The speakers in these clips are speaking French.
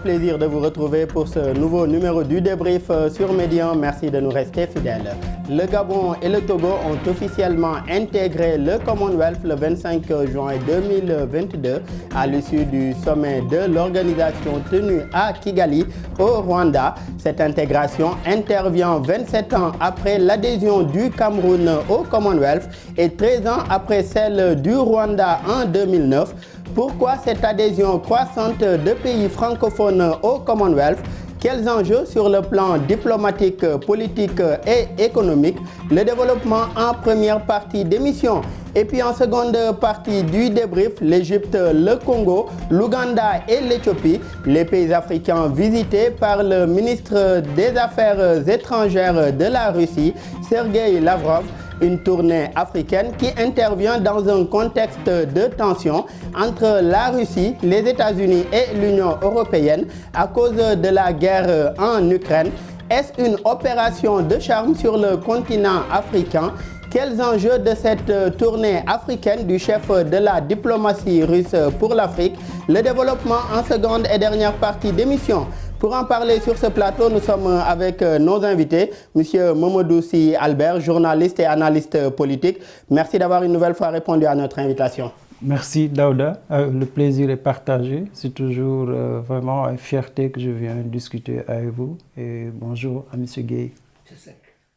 plaisir de vous retrouver pour ce nouveau numéro du débrief sur Médian. Merci de nous rester fidèles. Le Gabon et le Togo ont officiellement intégré le Commonwealth le 25 juin 2022 à l'issue du sommet de l'organisation tenu à Kigali, au Rwanda. Cette intégration intervient 27 ans après l'adhésion du Cameroun au Commonwealth et 13 ans après celle du Rwanda en 2009. Pourquoi cette adhésion croissante de pays francophones au Commonwealth? Quels enjeux sur le plan diplomatique, politique et économique? Le développement en première partie d'émission. Et puis en seconde partie du débrief, l'Égypte, le Congo, l'Ouganda et l'Éthiopie, les pays africains visités par le ministre des Affaires étrangères de la Russie, Sergueï Lavrov. Une tournée africaine qui intervient dans un contexte de tension entre la Russie, les États-Unis et l'Union européenne à cause de la guerre en Ukraine. Est-ce une opération de charme sur le continent africain? Quels enjeux de cette tournée africaine du chef de la diplomatie russe pour l'Afrique? Le développement en seconde et dernière partie d'émission. Pour en parler sur ce plateau, nous sommes avec nos invités, M. Mamadou Sy Albert, journaliste et analyste politique. Merci d'avoir une nouvelle fois répondu à notre invitation. Merci Daouda, le plaisir est partagé. C'est toujours vraiment une fierté que je viens discuter avec vous. Et bonjour à M. Gueye.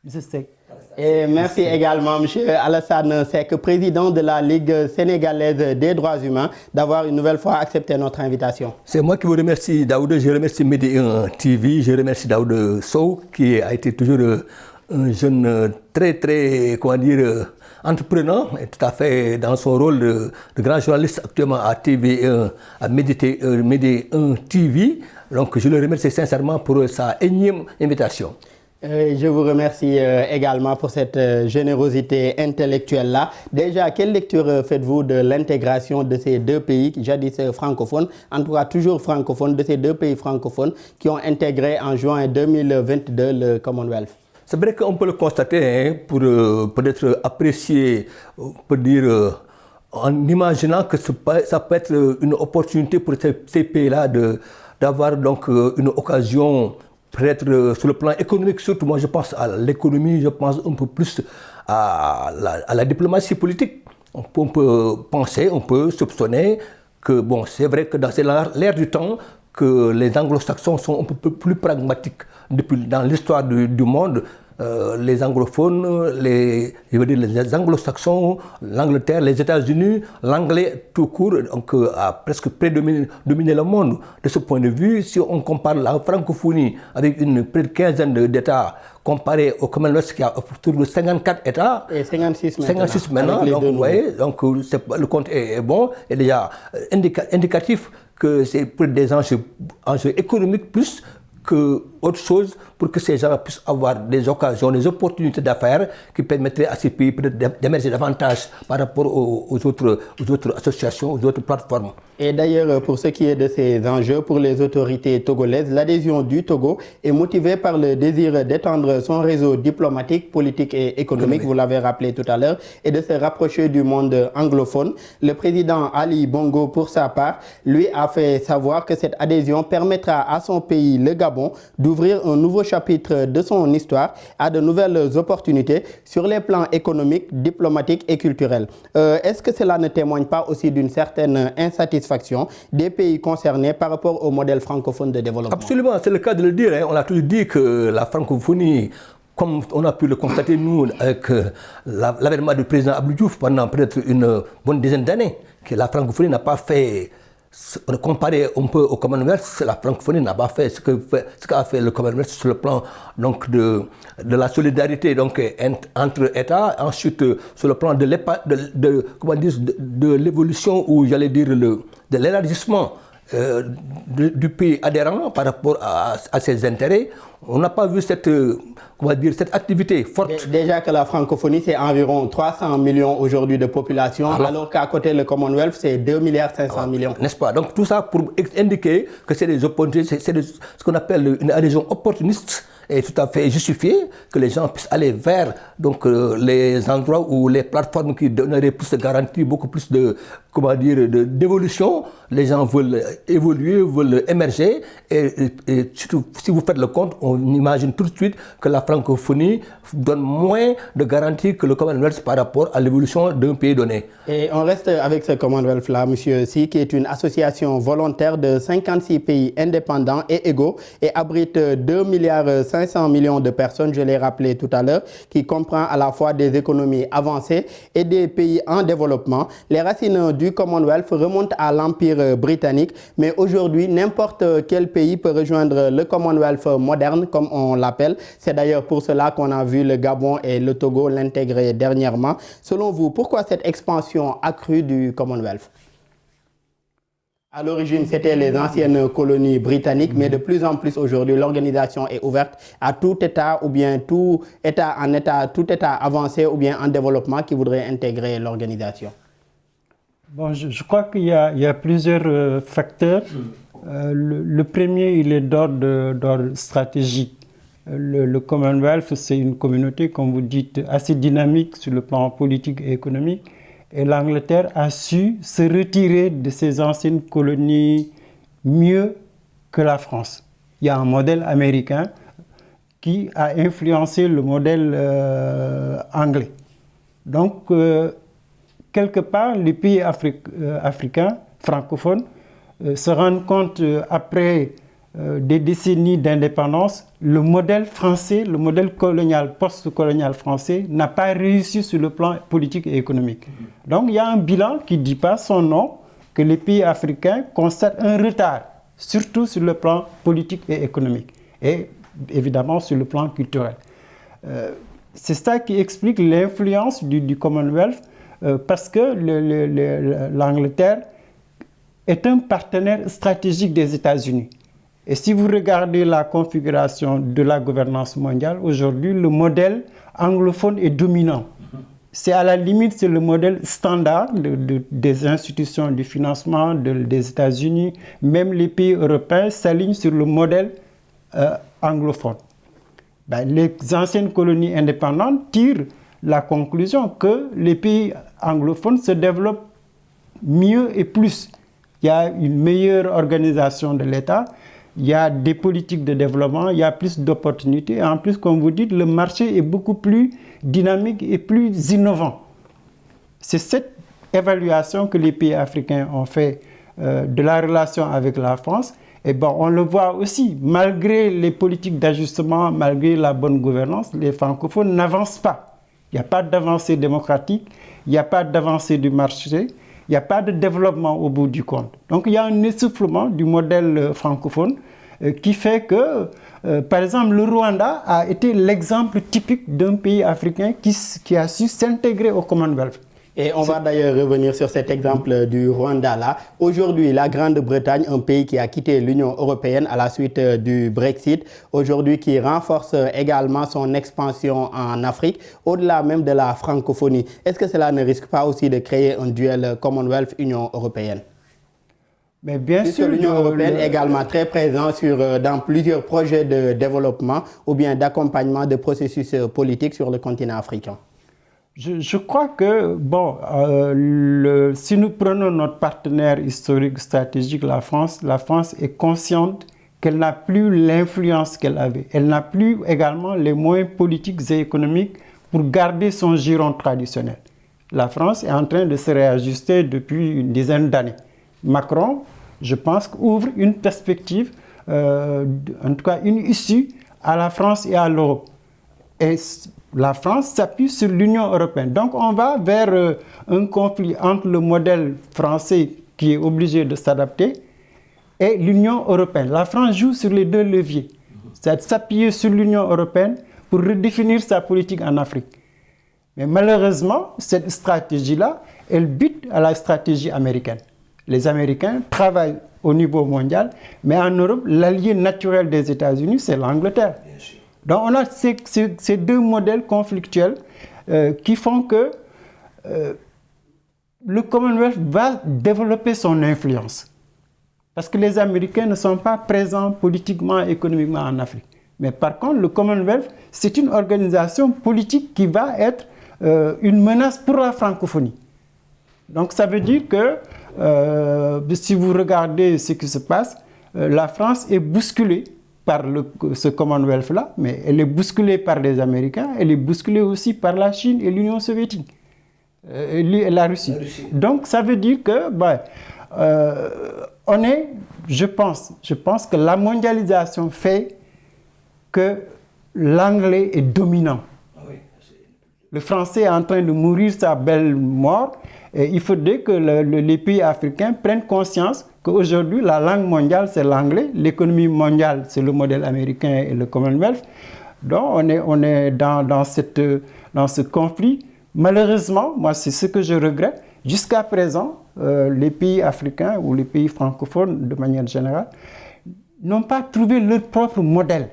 M. Seck. Et merci également M. Alassane Seck, président de la Ligue sénégalaise des droits humains, d'avoir une nouvelle fois accepté notre invitation. C'est moi qui vous remercie, Daouda. Je remercie Médian TV. Je remercie Daouda Sow, qui a été toujours un jeune très, entrepreneur, et tout à fait dans son rôle de grand journaliste actuellement à TV1, à Médian TV. Donc je le remercie sincèrement pour sa énième invitation. Je vous remercie également pour cette générosité intellectuelle-là. Déjà, quelle lecture faites-vous de l'intégration de ces deux pays, jadis francophones, en tout cas toujours francophones, de ces deux pays francophones qui ont intégré en juin 2022 le Commonwealth? C'est vrai qu'on peut le constater, pour peut-être apprécier, on peut dire, en imaginant que ça peut être une opportunité pour ces pays-là d'avoir donc une occasion. Peut-être sur le plan économique, surtout moi je pense à l'économie, je pense un peu plus à la diplomatie politique. On peut penser, on peut soupçonner que bon, c'est vrai que c'est l'ère du temps que les anglo-saxons sont un peu plus pragmatiques. Dans l'histoire du monde, les anglophones, les anglo-saxons, l'Angleterre, les États-Unis, l'anglais tout court, donc, a presque prédominé le monde. De ce point de vue, si on compare la francophonie avec près de quinzaine d'États, comparé au Commonwealth qui a autour de 54 États, et 56 maintenant donc, vous voyez, donc le compte est bon, et déjà indicatif que c'est pour des enjeux économiques plus que autre chose pour que ces gens puissent avoir des occasions, des opportunités d'affaires qui permettraient à ces pays d'émerger davantage par rapport aux autres associations, aux autres plateformes. Et d'ailleurs, pour ce qui est de ces enjeux, pour les autorités togolaises, l'adhésion du Togo est motivée par le désir d'étendre son réseau diplomatique, politique et économique, vous l'avez rappelé tout à l'heure, et de se rapprocher du monde anglophone. Le président Ali Bongo, pour sa part, lui a fait savoir que cette adhésion permettra à son pays, le Gabon, d'ouvrir un nouveau chapitre de son histoire à de nouvelles opportunités sur les plans économiques, diplomatiques et culturels. Est-ce que cela ne témoigne pas aussi d'une certaine insatisfaction des pays concernés par rapport au modèle francophone de développement? Absolument, c'est le cas de le dire. On a toujours dit que la francophonie, comme on a pu le constater nous avec l'avènement du président Abdou Diouf pendant peut-être une bonne dizaine d'années, que la francophonie n'a pas fait. Comparé un peu au Commonwealth, la francophonie n'a pas fait ce qu'a fait le Commonwealth sur le plan donc, de la solidarité donc, entre États, ensuite sur le plan de l'évolution ou j'allais dire de l'élargissement du pays adhérent par rapport à ses intérêts. On n'a pas vu cette activité forte. Déjà que la francophonie, c'est environ 300 millions aujourd'hui de population, alors qu'à côté, le Commonwealth, c'est 2,5 milliards. N'est-ce pas? Donc tout ça pour indiquer que c'est des opportunités, c'est ce qu'on appelle une adhésion opportuniste et tout à fait justifié que les gens puissent aller vers donc, les endroits ou les plateformes qui donneraient plus de garanties, beaucoup plus de comment dire, d'évolution. Les gens veulent évoluer, veulent émerger. Et surtout, si vous faites le compte, on imagine tout de suite que la francophonie donne moins de garanties que le Commonwealth par rapport à l'évolution d'un pays donné. Et on reste avec ce Commonwealth-là, monsieur Si, qui est une association volontaire de 56 pays indépendants et égaux et abrite 2,5 milliards de personnes, je l'ai rappelé tout à l'heure, qui comprend à la fois des économies avancées et des pays en développement. Les racines du Commonwealth remontent à l'Empire britannique, mais aujourd'hui, n'importe quel pays peut rejoindre le Commonwealth moderne, comme on l'appelle. C'est d'ailleurs pour cela qu'on a vu le Gabon et le Togo l'intégrer dernièrement. Selon vous, pourquoi cette expansion accrue du Commonwealth? À l'origine, c'était les anciennes colonies britanniques, mais de plus en plus aujourd'hui, l'organisation est ouverte à tout État ou bien tout État avancé ou bien en développement qui voudrait intégrer l'organisation. Bon, je crois qu'il y a plusieurs facteurs. Le premier, il est d'ordre stratégique. Le Commonwealth, c'est une communauté, comme vous dites, assez dynamique sur le plan politique et économique. Et l'Angleterre a su se retirer de ses anciennes colonies mieux que la France. Il y a un modèle américain qui a influencé le modèle anglais. Donc, quelque part, les pays africains, francophones, se rendent compte, après des décennies d'indépendance, le modèle français, le modèle colonial, post-colonial français, n'a pas réussi sur le plan politique et économique. Donc, il y a un bilan qui ne dit pas son nom, que les pays africains constatent un retard, surtout sur le plan politique et économique, et évidemment sur le plan culturel. C'est ça qui explique l'influence du Commonwealth, parce que l'Angleterre est un partenaire stratégique des États-Unis. Et si vous regardez la configuration de la gouvernance mondiale, aujourd'hui, le modèle anglophone est dominant. C'est à la limite, c'est le modèle standard des institutions de financement des États-Unis. Même les pays européens s'alignent sur le modèle anglophone. Les anciennes colonies indépendantes tirent la conclusion que les pays anglophones se développent mieux et plus. Il y a une meilleure organisation de l'État, il y a des politiques de développement, il y a plus d'opportunités. Et en plus, comme vous dites, le marché est beaucoup plus dynamique et plus innovant. C'est cette évaluation que les pays africains ont fait de la relation avec la France. Et bon, on le voit aussi, malgré les politiques d'ajustement, malgré la bonne gouvernance, les francophones n'avancent pas. Il n'y a pas d'avancée démocratique, il n'y a pas d'avancée du marché, il n'y a pas de développement au bout du compte. Donc il y a un essoufflement du modèle francophone qui fait que, par exemple, le Rwanda a été l'exemple typique d'un pays africain qui a su s'intégrer au Commonwealth. Et on va d'ailleurs revenir sur cet exemple du Rwanda là. Aujourd'hui, la Grande-Bretagne, un pays qui a quitté l'Union européenne à la suite du Brexit, aujourd'hui qui renforce également son expansion en Afrique, au-delà même de la francophonie. Est-ce que cela ne risque pas aussi de créer un duel Commonwealth-Union européenne? Mais bien sûr, l'Union européenne est également très présente dans plusieurs projets de développement ou bien d'accompagnement de processus politiques sur le continent africain. Je crois que, bon, si nous prenons notre partenaire historique stratégique, la France est consciente qu'elle n'a plus l'influence qu'elle avait. Elle n'a plus également les moyens politiques et économiques pour garder son giron traditionnel. La France est en train de se réajuster depuis une dizaine d'années. Macron, je pense, ouvre une perspective, en tout cas une issue à la France et à l'Europe. Et la France s'appuie sur l'Union européenne. Donc on va vers un conflit entre le modèle français qui est obligé de s'adapter et l'Union européenne. La France joue sur les deux leviers. C'est s'appuyer sur l'Union européenne pour redéfinir sa politique en Afrique. Mais malheureusement, cette stratégie-là, elle bute à la stratégie américaine. Les Américains travaillent au niveau mondial, mais en Europe, l'allié naturel des États-Unis, c'est l'Angleterre. Donc on a ces deux modèles conflictuels qui font que le Commonwealth va développer son influence. Parce que les Américains ne sont pas présents politiquement et économiquement en Afrique. Mais par contre, le Commonwealth, c'est une organisation politique qui va être une menace pour la francophonie. Donc ça veut dire que si vous regardez ce qui se passe, la France est bousculée par ce Commonwealth-là, mais elle est bousculée par les Américains, elle est bousculée aussi par la Chine et l'Union soviétique, et la Russie. Donc ça veut dire que je pense que la mondialisation fait que l'anglais est dominant. Le français est en train de mourir sa belle mort, et il faudrait que les pays africains prennent conscience qu'aujourd'hui, la langue mondiale, c'est l'anglais, l'économie mondiale, c'est le modèle américain et le Commonwealth. Donc, on est dans ce conflit. Malheureusement, moi, c'est ce que je regrette. Jusqu'à présent, les pays africains ou les pays francophones, de manière générale, n'ont pas trouvé leur propre modèle.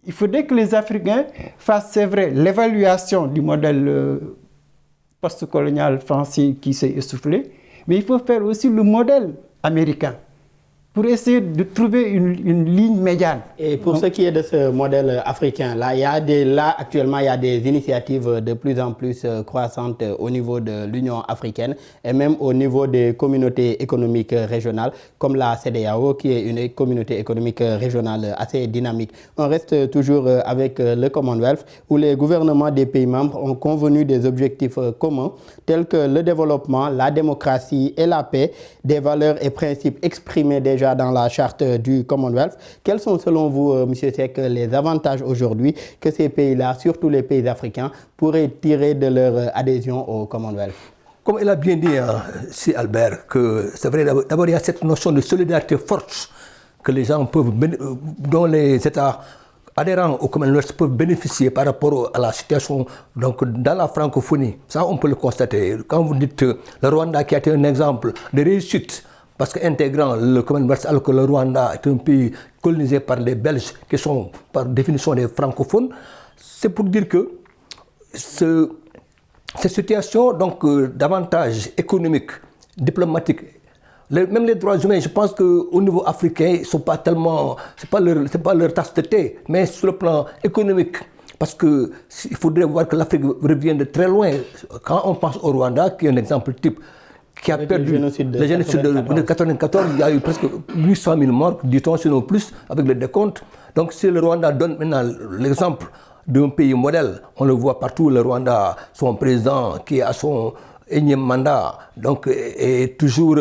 Il faudrait que les Africains fassent, c'est vrai, l'évaluation du modèle postcolonial français qui s'est essoufflé, mais il faut faire aussi le modèle américain pour essayer de trouver une ligne médiane. Et pour ce qui est de ce modèle africain, actuellement, il y a des initiatives de plus en plus croissantes au niveau de l'Union africaine et même au niveau des communautés économiques régionales, comme la CEDEAO, qui est une communauté économique régionale assez dynamique. On reste toujours avec le Commonwealth, où les gouvernements des pays membres ont convenu des objectifs communs, tels que le développement, la démocratie et la paix, des valeurs et principes exprimés déjà dans la charte du Commonwealth. Quels sont selon vous, M. Seck, les avantages aujourd'hui que ces pays-là, surtout les pays africains, pourraient tirer de leur adhésion au Commonwealth? Comme il a bien dit, c'est Albert, que c'est vrai, d'abord il y a cette notion de solidarité forte que les gens peuvent, dont les États adhérents au Commonwealth peuvent bénéficier par rapport à la situation donc, dans la francophonie. Ça, on peut le constater. Quand vous dites le Rwanda qui a été un exemple de réussite, parce qu'intégrant le Commonwealth, alors que le Rwanda est un pays colonisé par les Belges, qui sont par définition des francophones, c'est pour dire que cette situation d'avantages économiques, diplomatiques, même les droits humains, je pense qu'au niveau africain, ils sont pas tellement, c'est pas leur tasse de thé, mais sur le plan économique, parce qu'il faudrait voir que l'Afrique revient de très loin. Quand on pense au Rwanda, qui est un exemple type, qui a perdu le génocide de 1994, il y a eu presque 800 000 morts, dit-on, sinon plus, avec le décompte. Donc si le Rwanda donne maintenant l'exemple d'un pays modèle, on le voit partout, le Rwanda, son président qui a son énième mandat, donc est toujours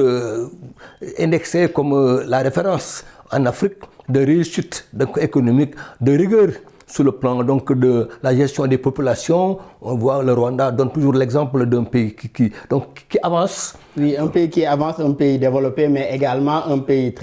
indexé comme la référence en Afrique de réussite économique, de rigueur sur le plan donc, de la gestion des populations. On voit le Rwanda donne toujours l'exemple d'un pays qui avance. Oui, un pays qui avance, un pays développé, mais également un pays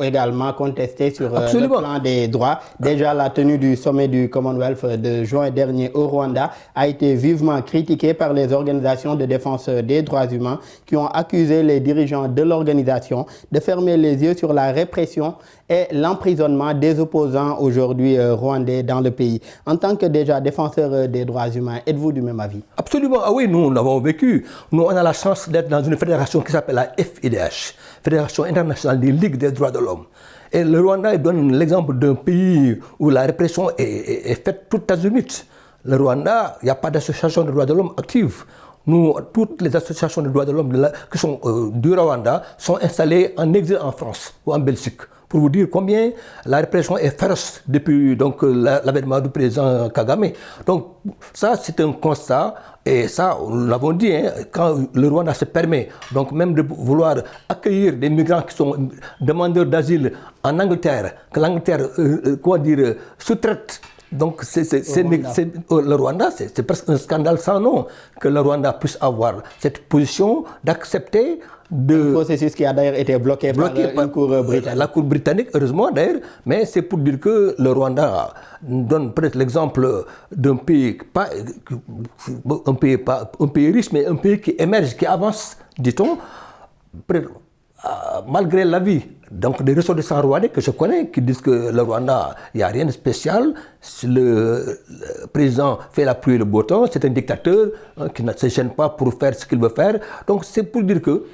également contesté sur le plan des droits. Déjà, la tenue du sommet du Commonwealth de juin dernier au Rwanda a été vivement critiquée par les organisations de défense des droits humains qui ont accusé les dirigeants de l'organisation de fermer les yeux sur la répression et l'emprisonnement des opposants aujourd'hui rwandais dans le pays. En tant que déjà défenseur des droits humains, êtes-vous du même avis? Absolument, ah oui, nous l'avons vécu. Nous, on a la chance d'être dans une fédération qui s'appelle la FIDH, Fédération internationale des ligues des droits de l'homme. Et le Rwanda donne l'exemple d'un pays où la répression est faite tout azimut. Le Rwanda, il n'y a pas d'association de droits de l'homme active. Nous, toutes les associations de droits de l'homme qui sont du Rwanda sont installées en exil en France ou en Belgique. Pour vous dire combien la répression est féroce depuis l'avènement du président Kagame. Donc ça, c'est un constat. Et ça, nous l'avons dit, quand le Rwanda se permet donc même de vouloir accueillir des migrants qui sont demandeurs d'asile en Angleterre, que l'Angleterre, sous-traite. Donc le Rwanda, c'est presque un scandale sans nom que le Rwanda puisse avoir cette position d'accepter un processus qui a d'ailleurs été bloqué par la Cour britannique. La Cour britannique, heureusement d'ailleurs, mais c'est pour dire que le Rwanda donne peut-être l'exemple d'un pays, un pays riche, mais un pays qui émerge, qui avance, dit-on, malgré l'avis donc des ressortissants rwandais que je connais, qui disent que le Rwanda, il n'y a rien de spécial, le président fait la pluie et le beau temps, c'est un dictateur qui ne se gêne pas pour faire ce qu'il veut faire. Donc c'est pour dire que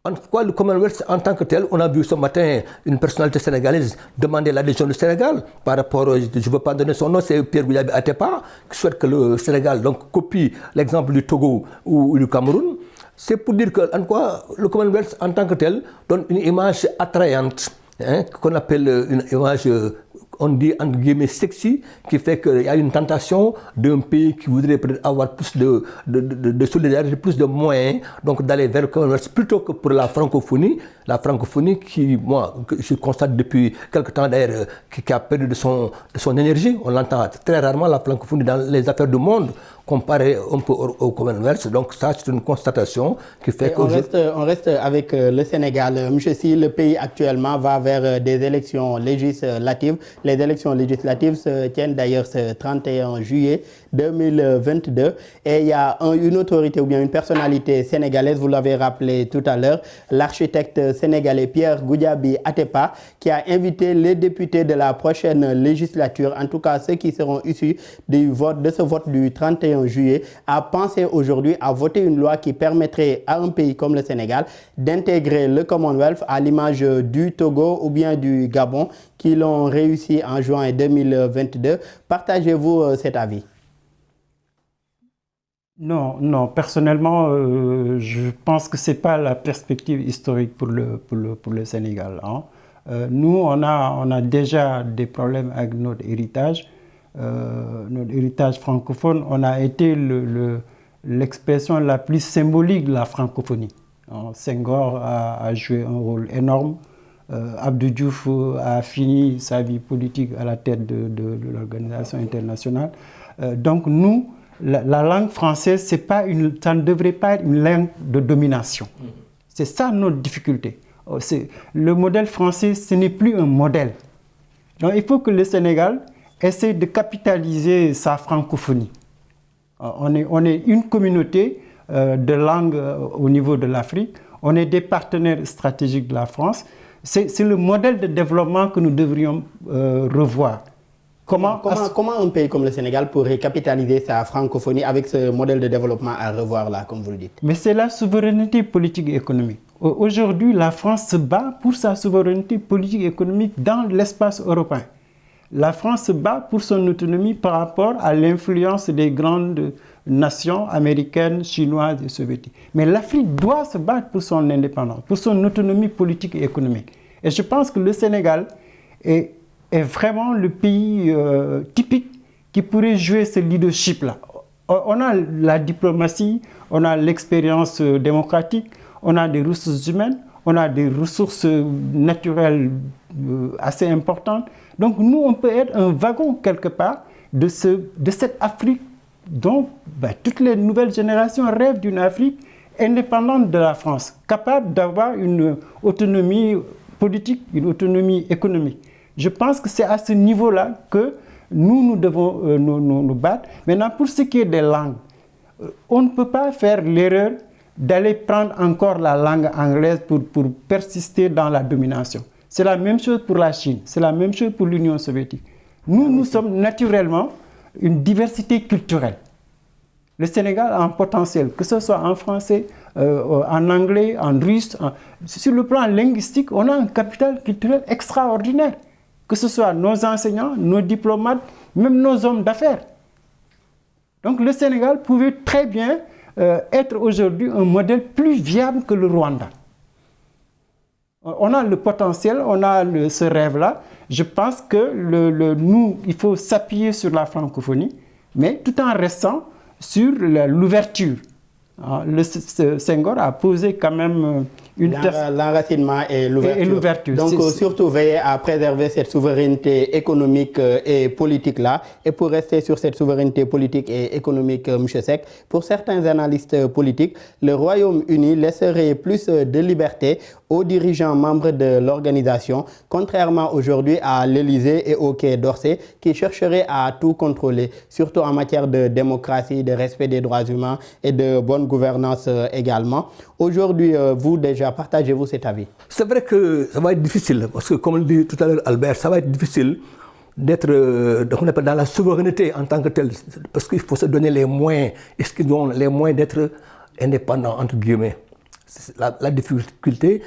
En quoi le Commonwealth en tant que tel, on a vu ce matin une personnalité sénégalaise demander l'adhésion du Sénégal par rapport, je ne veux pas donner son nom, c'est Pierre Goudiaby Atepa, qui souhaite que le Sénégal donc, copie l'exemple du Togo ou du Cameroun. C'est pour dire que en quoi le Commonwealth en tant que tel donne une image attrayante, qu'on appelle une image, on dit entre guillemets sexy, qui fait qu'il y a une tentation d'un pays qui voudrait peut-être avoir plus de solidarité, plus de moyens, donc d'aller vers le Commonwealth plutôt que pour la francophonie qui, moi, je constate depuis quelque temps d'ailleurs, qui a perdu de son énergie. On l'entend très rarement, la francophonie, dans les affaires du monde, comparé un peu au Commonwealth. Donc ça, c'est une constatation qui fait qu'on on reste avec le Sénégal. Monsieur Sy, le pays actuellement va vers des élections législatives. Les élections législatives se tiennent d'ailleurs ce 31 juillet 2022. Et il y a une autorité ou bien une personnalité sénégalaise, vous l'avez rappelé tout à l'heure, l'architecte sénégalais Pierre Goudiaby Atepa, qui a invité les députés de la prochaine législature, en tout cas ceux qui seront issus de ce vote du 31 juillet, à penser aujourd'hui à voter une loi qui permettrait à un pays comme le Sénégal d'intégrer le Commonwealth à l'image du Togo ou bien du Gabon qui l'ont réussi en juin 2022. Partagez-vous cet avis? Non, personnellement, je pense que ce n'est pas la perspective historique pour le Sénégal. Hein. Nous, on a déjà des problèmes avec notre héritage francophone. On a été l'expression la plus symbolique de la francophonie. Hein. Senghor a joué un rôle énorme. Abdou Diouf a fini sa vie politique à la tête de l'organisation internationale. Donc nous, la langue française, ça ne devrait pas être une langue de domination. C'est ça notre difficulté. Le modèle français, ce n'est plus un modèle. Donc il faut que le Sénégal essaie de capitaliser sa francophonie. On est une communauté de langues au niveau de l'Afrique. On est des partenaires stratégiques de la France. C'est le modèle de développement que nous devrions revoir. Comment un pays comme le Sénégal pourrait capitaliser sa francophonie avec ce modèle de développement à revoir là, comme vous le dites? Mais c'est la souveraineté politique et économique. Aujourd'hui, la France se bat pour sa souveraineté politique et économique dans l'espace européen. La France se bat pour son autonomie par rapport à l'influence des grandes nations américaines, chinoises et soviétiques. Mais l'Afrique doit se battre pour son indépendance, pour son autonomie politique et économique. Et je pense que le Sénégal est vraiment le pays typique qui pourrait jouer ce leadership-là. On a la diplomatie, on a l'expérience démocratique, on a des ressources humaines, on a des ressources naturelles assez importantes. Donc nous, on peut être un wagon quelque part de cette Afrique dont toutes les nouvelles générations rêvent d'une Afrique indépendante de la France, capable d'avoir une autonomie politique, une autonomie économique. Je pense que c'est à ce niveau-là que nous devons nous battre. Maintenant, pour ce qui est des langues, on ne peut pas faire l'erreur d'aller prendre encore la langue anglaise pour persister dans la domination. C'est la même chose pour la Chine, c'est la même chose pour l'Union soviétique. Nous sommes naturellement une diversité culturelle. Le Sénégal a un potentiel, que ce soit en français, en anglais, en russe. Sur le plan linguistique, on a un capital culturel extraordinaire. Que ce soit nos enseignants, nos diplomates, même nos hommes d'affaires. Donc le Sénégal pouvait très bien être aujourd'hui un modèle plus viable que le Rwanda. On a le potentiel, on a ce rêve-là. Je pense que il faut s'appuyer sur la francophonie, mais tout en restant sur l'ouverture. Senghor a posé quand même l'enracinement et l'ouverture. Donc surtout veiller à préserver cette souveraineté économique et politique-là. Et pour rester sur cette souveraineté politique et économique, M. Seck, pour certains analystes politiques, le Royaume-Uni laisserait plus de liberté aux dirigeants membres de l'organisation, contrairement aujourd'hui à l'Élysée et au Quai d'Orsay, qui chercheraient à tout contrôler, surtout en matière de démocratie, de respect des droits humains et de bonne gouvernance également. Aujourd'hui, vous déjà, partagez-vous cet avis? C'est vrai que ça va être difficile, parce que comme le dit tout à l'heure Albert, ça va être difficile d'être dans la souveraineté en tant que tel, parce qu'il faut se donner les moyens. Est-ce qu'ils ont les moyens d'être indépendants, entre guillemets? la difficulté.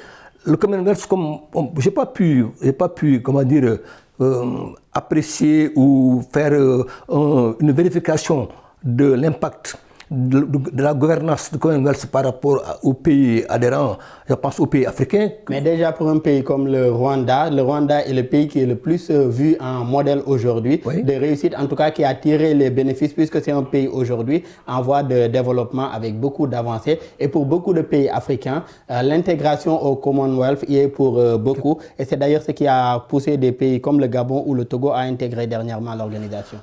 Le Commonwealth, comme j'ai pas pu, comment dire, apprécier ou faire une vérification de l'impact de la gouvernance du Commonwealth par rapport aux pays adhérents, je pense aux pays africains. Mais déjà pour un pays comme le Rwanda est le pays qui est le plus vu en modèle aujourd'hui, de réussite, en tout cas qui a tiré les bénéfices, puisque c'est un pays aujourd'hui en voie de développement avec beaucoup d'avancées. Et pour beaucoup de pays africains, l'intégration au Commonwealth y est pour beaucoup. Et c'est d'ailleurs ce qui a poussé des pays comme le Gabon ou le Togo à intégrer dernièrement l'organisation.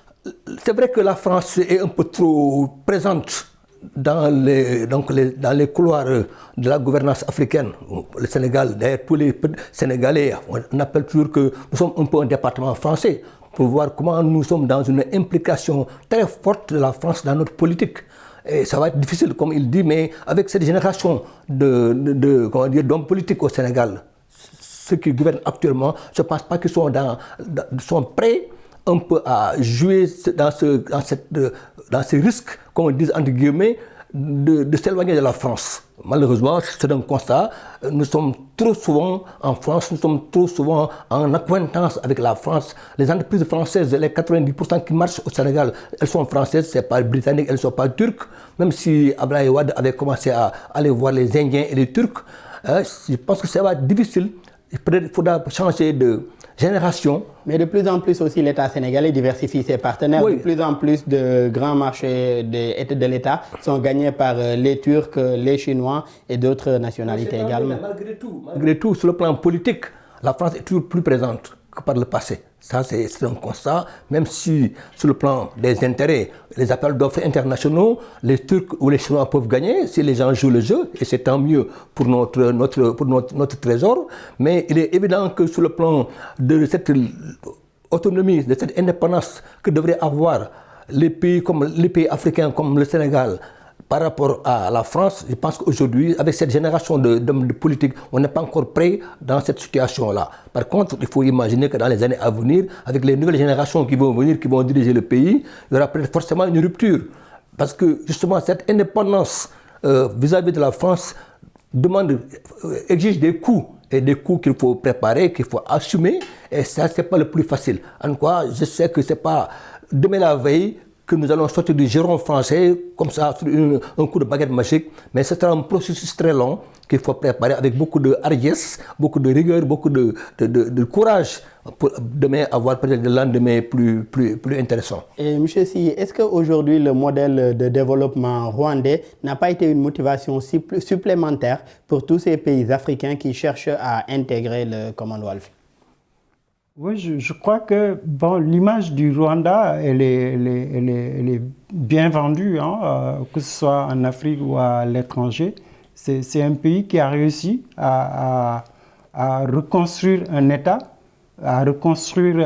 C'est vrai que la France est un peu trop présente dans les couloirs de la gouvernance africaine. Le Sénégal, d'ailleurs, tous les Sénégalais, on appelle toujours que nous sommes un peu un département français, pour voir comment nous sommes dans une implication très forte de la France dans notre politique. Et ça va être difficile, comme il dit, mais avec cette génération d'hommes politiques au Sénégal, ceux qui gouvernent actuellement, je ne pense pas qu'ils sont prêts un peu à jouer dans ces risques, comme on dit entre guillemets, de s'éloigner de la France. Malheureusement, c'est un constat. Nous sommes trop souvent en France, nous sommes trop souvent en acquaintance avec la France. Les entreprises françaises, les 90% qui marchent au Sénégal, elles sont françaises, ce n'est pas britanniques, elles ne sont pas turques. Même si Abdoulaye Wade avait commencé à aller voir les Indiens et les Turcs, je pense que ça va être difficile. Il faudra changer de génération. Mais de plus en plus aussi, l'État sénégalais diversifie ses partenaires. De plus en plus de grands marchés de l'État sont gagnés par les Turcs, les Chinois et d'autres nationalités également. Malgré tout, sur le plan politique, la France est toujours plus présente que par le passé. Ça, c'est un constat, même si sur le plan des intérêts, les appels d'offres internationaux, les Turcs ou les Chinois peuvent gagner si les gens jouent le jeu, et c'est tant mieux pour notre trésor. Mais il est évident que sur le plan de cette autonomie, de cette indépendance que devraient avoir les pays africains comme le Sénégal, par rapport à la France, je pense qu'aujourd'hui, avec cette génération de politiques, on n'est pas encore prêt dans cette situation-là. Par contre, il faut imaginer que dans les années à venir, avec les nouvelles générations qui vont venir, qui vont diriger le pays, il y aura peut-être forcément une rupture. Parce que justement, cette indépendance vis-à-vis de la France exige des coûts. Et des coûts qu'il faut préparer, qu'il faut assumer. Et ça, ce n'est pas le plus facile. En quoi, je sais que ce n'est pas demain la veille que nous allons sortir du giron français, comme ça, sur un coup de baguette magique. Mais ce sera un processus très long qu'il faut préparer avec beaucoup de hardiesse, beaucoup de rigueur, beaucoup de courage pour demain avoir peut-être des lendemains plus intéressants. Et M. Sy, est-ce qu'aujourd'hui le modèle de développement rwandais n'a pas été une motivation supplémentaire pour tous ces pays africains qui cherchent à intégrer le Commonwealth? Oui, je crois que l'image du Rwanda, elle est bien vendue, que ce soit en Afrique ou à l'étranger. C'est un pays qui a réussi à reconstruire un État, à reconstruire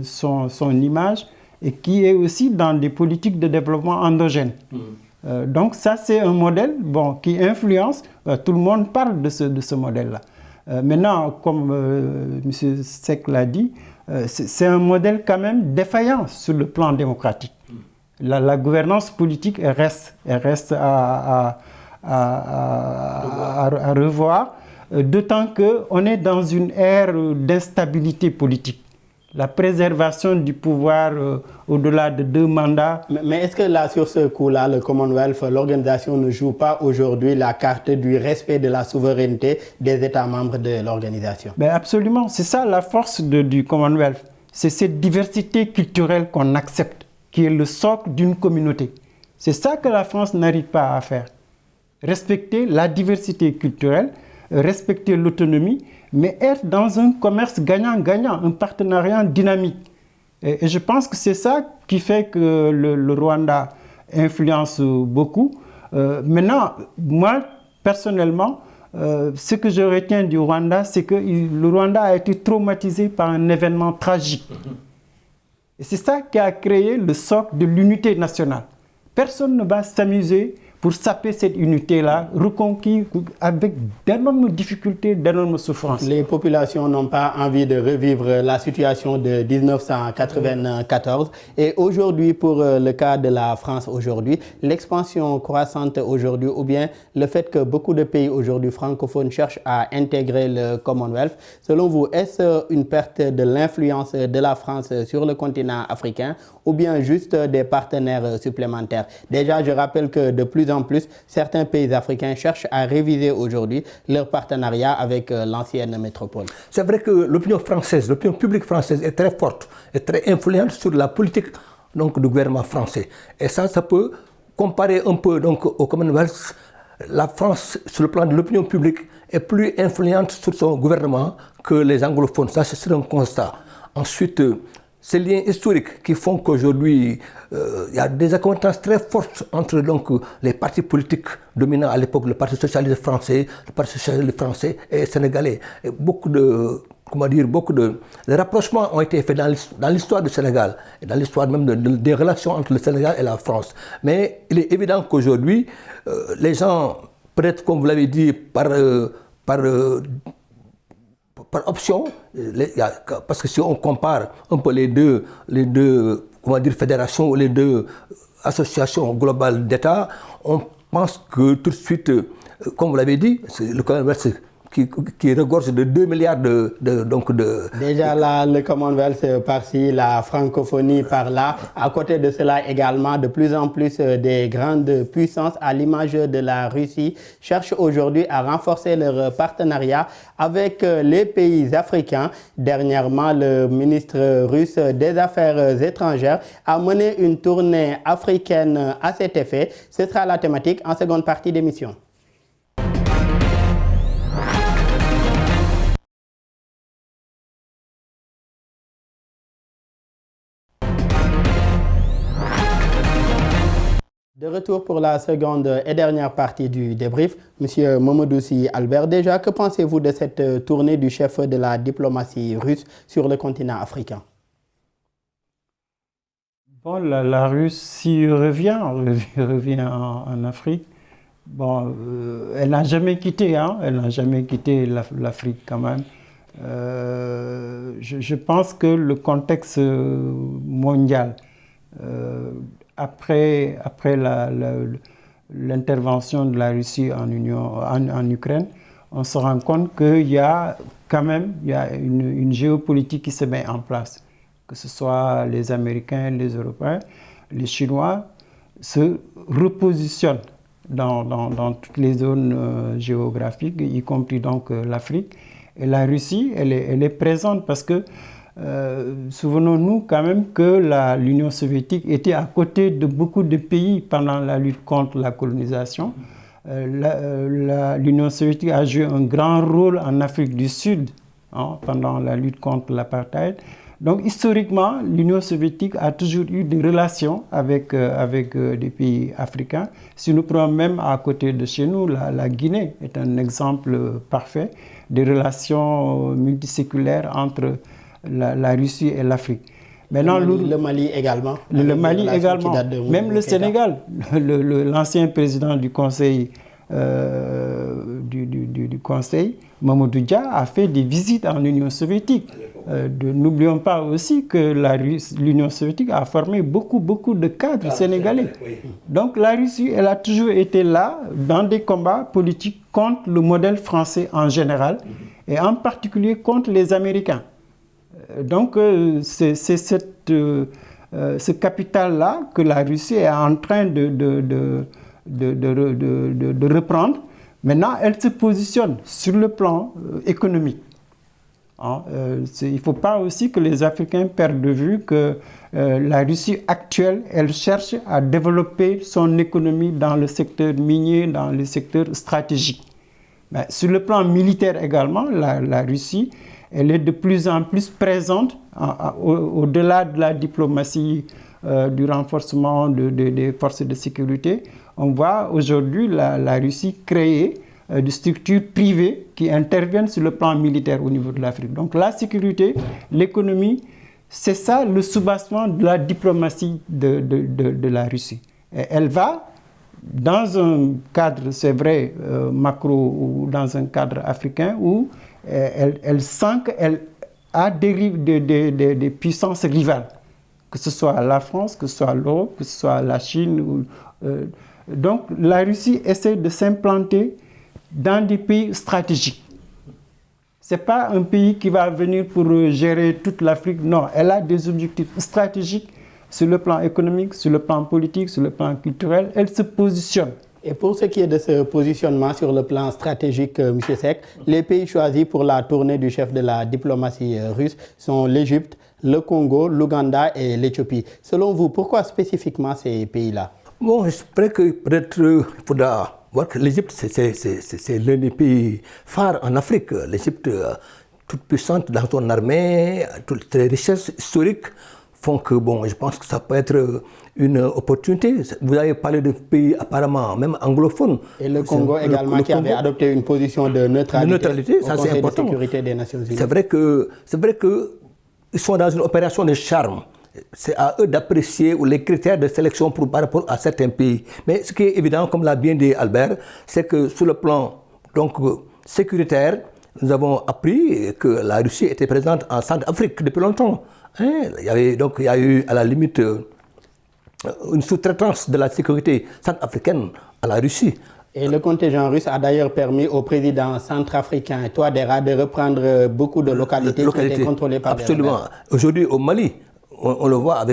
son image et qui est aussi dans des politiques de développement endogènes. Donc ça, c'est un modèle qui influence, tout le monde parle de ce modèle-là. Maintenant, comme M. Seck l'a dit, c'est un modèle quand même défaillant sur le plan démocratique. La gouvernance politique reste à revoir, d'autant qu'on est dans une ère d'instabilité politique. La préservation du pouvoir au-delà de 2 mandats. Mais est-ce que là, sur ce coup-là, le Commonwealth, l'organisation ne joue pas aujourd'hui la carte du respect de la souveraineté des États membres de l'organisation? Absolument, c'est ça la force du Commonwealth. C'est cette diversité culturelle qu'on accepte, qui est le socle d'une communauté. C'est ça que la France n'arrive pas à faire. Respecter la diversité culturelle, respecter l'autonomie, mais être dans un commerce gagnant-gagnant, un partenariat dynamique. Et je pense que c'est ça qui fait que le Rwanda influence beaucoup. Maintenant, moi, personnellement, ce que je retiens du Rwanda, c'est que le Rwanda a été traumatisé par un événement tragique. Et c'est ça qui a créé le socle de l'unité nationale. Personne ne va s'amuser pour saper cette unité-là, reconquis avec d'énormes difficultés, d'énormes souffrances. Les populations n'ont pas envie de revivre la situation de 1994. Et aujourd'hui, pour le cas de la France aujourd'hui, l'expansion croissante aujourd'hui, ou bien le fait que beaucoup de pays aujourd'hui francophones cherchent à intégrer le Commonwealth, selon vous, est-ce une perte de l'influence de la France sur le continent africain ou bien juste des partenaires supplémentaires? Déjà, je rappelle que de plus en plus, certains pays africains cherchent à réviser aujourd'hui leur partenariat avec l'ancienne métropole. C'est vrai que l'opinion publique française est très forte et très influente sur la politique donc, du gouvernement français. Et ça peut comparer un peu donc, au Commonwealth. La France, sur le plan de l'opinion publique, est plus influente sur son gouvernement que les anglophones. Ça, c'est un constat. Ensuite, ces liens historiques qui font qu'aujourd'hui, il y a des accointances très fortes entre donc, les partis politiques dominants à l'époque, le Parti socialiste français, le Parti socialiste français et sénégalais. Et beaucoup de rapprochements ont été faits dans l'histoire du Sénégal et dans l'histoire même des relations entre le Sénégal et la France. Mais il est évident qu'aujourd'hui, les gens, peut-être comme vous l'avez dit, par option, parce que si on compare un peu les deux fédérations ou les deux associations globales d'États, on pense que tout de suite, comme vous l'avez dit, le Commonwealth qui regorge de 2 milliards de... Déjà là, le Commonwealth par-ci, la francophonie par-là. À côté de cela également, de plus en plus des grandes puissances, à l'image de la Russie, cherchent aujourd'hui à renforcer leur partenariat avec les pays africains. Dernièrement, le ministre russe des Affaires étrangères a mené une tournée africaine à cet effet. Ce sera la thématique en seconde partie d'émission. De retour pour la seconde et dernière partie du débrief. Monsieur Mamadou Sy Albert, déjà, que pensez-vous de cette tournée du chef de la diplomatie russe sur le continent africain? Bon, la Russie revient en Afrique. Bon, elle n'a jamais quitté, l'Afrique quand même. Je pense que le contexte mondial, après l'intervention de la Russie en Ukraine, on se rend compte qu'il y a quand même une géopolitique qui se met en place. Que ce soit les Américains, les Européens, les Chinois se repositionnent dans toutes les zones géographiques, y compris donc l'Afrique. Et la Russie, elle est présente parce que souvenons-nous quand même que l'Union soviétique était à côté de beaucoup de pays pendant la lutte contre la colonisation. L'Union soviétique a joué un grand rôle en Afrique du Sud pendant la lutte contre l'apartheid. Donc historiquement, l'Union soviétique a toujours eu des relations avec des pays africains. Si nous prenons même à côté de chez nous, la Guinée est un exemple parfait des relations multiséculaire entre la Russie et l'Afrique. Maintenant, le Mali également. Le Mali également. Même le Sénégal, l'ancien président du Conseil, du Conseil, Mamadou Dia, a fait des visites en Union soviétique. N'oublions pas aussi que l'Union soviétique a formé beaucoup de cadres sénégalais. Donc la Russie, elle a toujours été là dans des combats politiques contre le modèle français en général et en particulier contre les Américains. Donc c'est ce capital-là que la Russie est en train de reprendre. Maintenant, elle se positionne sur le plan économique. Il ne faut pas aussi que les Africains perdent de vue que la Russie actuelle, elle cherche à développer son économie dans le secteur minier, dans le secteur stratégique. Mais sur le plan militaire également, la Russie, elle est de plus en plus présente au-delà de la diplomatie, du renforcement des forces de sécurité. On voit aujourd'hui la Russie créer des structures privées qui interviennent sur le plan militaire au niveau de l'Afrique. Donc la sécurité, l'économie, c'est ça le soubassement de la diplomatie de la Russie. Et elle va dans un cadre, c'est vrai, macro ou dans un cadre africain où elle sent qu'elle a des puissances rivales, que ce soit la France, que ce soit l'Europe, que ce soit la Chine. Donc la Russie essaie de s'implanter dans des pays stratégiques. Ce n'est pas un pays qui va venir pour gérer toute l'Afrique, non, elle a des objectifs stratégiques sur le plan économique, sur le plan politique, sur le plan culturel, elle se positionne. Et pour ce qui est de ce positionnement sur le plan stratégique, M. Seck, les pays choisis pour la tournée du chef de la diplomatie russe sont l'Égypte, le Congo, l'Ouganda et l'Éthiopie. Selon vous, pourquoi spécifiquement ces pays-là? Bon, je crois que peut-être il faudra voir que l'Égypte, c'est l'un des pays phares en Afrique. L'Égypte, toute puissante dans son armée, toutes les richesses historiques font que, bon, je pense que ça peut être une opportunité. Vous avez parlé de pays apparemment, même anglophones. Et le Congo également, qui avait adopté une position de neutralité, au Conseil de sécurité des Nations Unies. C'est vrai qu'ils sont dans une opération de charme. C'est à eux d'apprécier les critères de sélection par rapport à certains pays. Mais ce qui est évident, comme l'a bien dit Albert, c'est que sur le plan sécuritaire, nous avons appris que la Russie était présente en Centrafrique depuis longtemps. Il y a eu à la limite une sous-traitance de la sécurité centrafricaine à la Russie. Et le contingent russe a d'ailleurs permis au président centrafricain Touadéra de reprendre beaucoup de localités qui étaient contrôlées par les rebelles. Absolument. Aujourd'hui au Mali, on le voit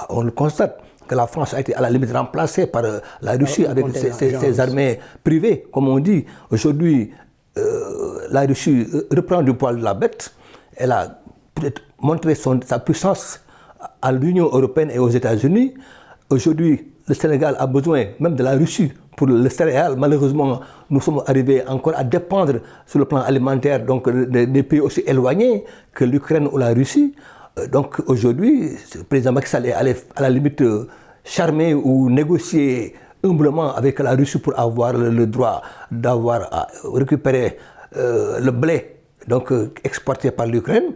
on le constate que la France a été à la limite remplacée par la Russie avec ses armées privées, comme on dit. Aujourd'hui, la Russie reprend du poil de la bête. Elle a peut-être montré sa puissance à l'Union européenne et aux États-Unis. Aujourd'hui, le Sénégal a besoin même de la Russie pour le céréal. Malheureusement, nous sommes arrivés encore à dépendre sur le plan alimentaire des pays aussi éloignés que l'Ukraine ou la Russie. Donc aujourd'hui, le président Macky Sall est allé à la limite charmer ou négocier humblement avec la Russie pour avoir le droit d'avoir à récupérer le blé exporté par l'Ukraine.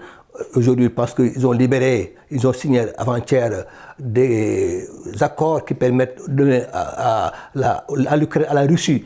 Aujourd'hui, parce qu'ils ont ils ont signé avant-hier des accords qui permettent de donner à la Russie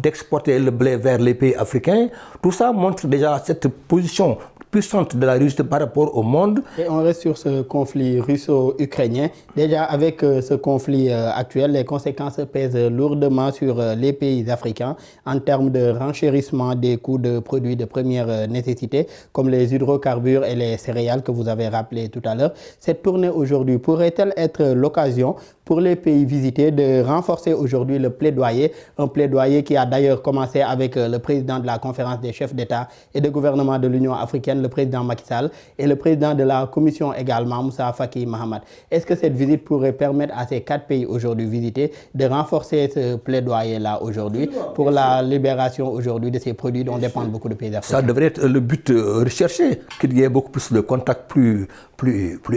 d'exporter le blé vers les pays africains. Tout ça montre déjà cette position puissante de la Russie par rapport au monde. Et on reste sur ce conflit russo-ukrainien. Déjà, avec ce conflit actuel, les conséquences pèsent lourdement sur les pays africains en termes de renchérissement des coûts de produits de première nécessité, comme les hydrocarbures et les céréales que vous avez rappelé tout à l'heure. Cette tournée aujourd'hui pourrait-elle être l'occasion pour les pays visités de renforcer aujourd'hui le plaidoyer, un plaidoyer qui a d'ailleurs commencé avec le président de la conférence des chefs d'État et de gouvernement de l'Union africaine, le président Macky Sall, et le président de la commission également, Moussa Faki Mahamat. Est-ce que cette visite pourrait permettre à ces 4 pays aujourd'hui visités de renforcer ce plaidoyer-là aujourd'hui pour la libération aujourd'hui de ces produits dont dépendent beaucoup de pays africains? Ça devrait être le but recherché, qu'il y ait beaucoup plus de contacts plus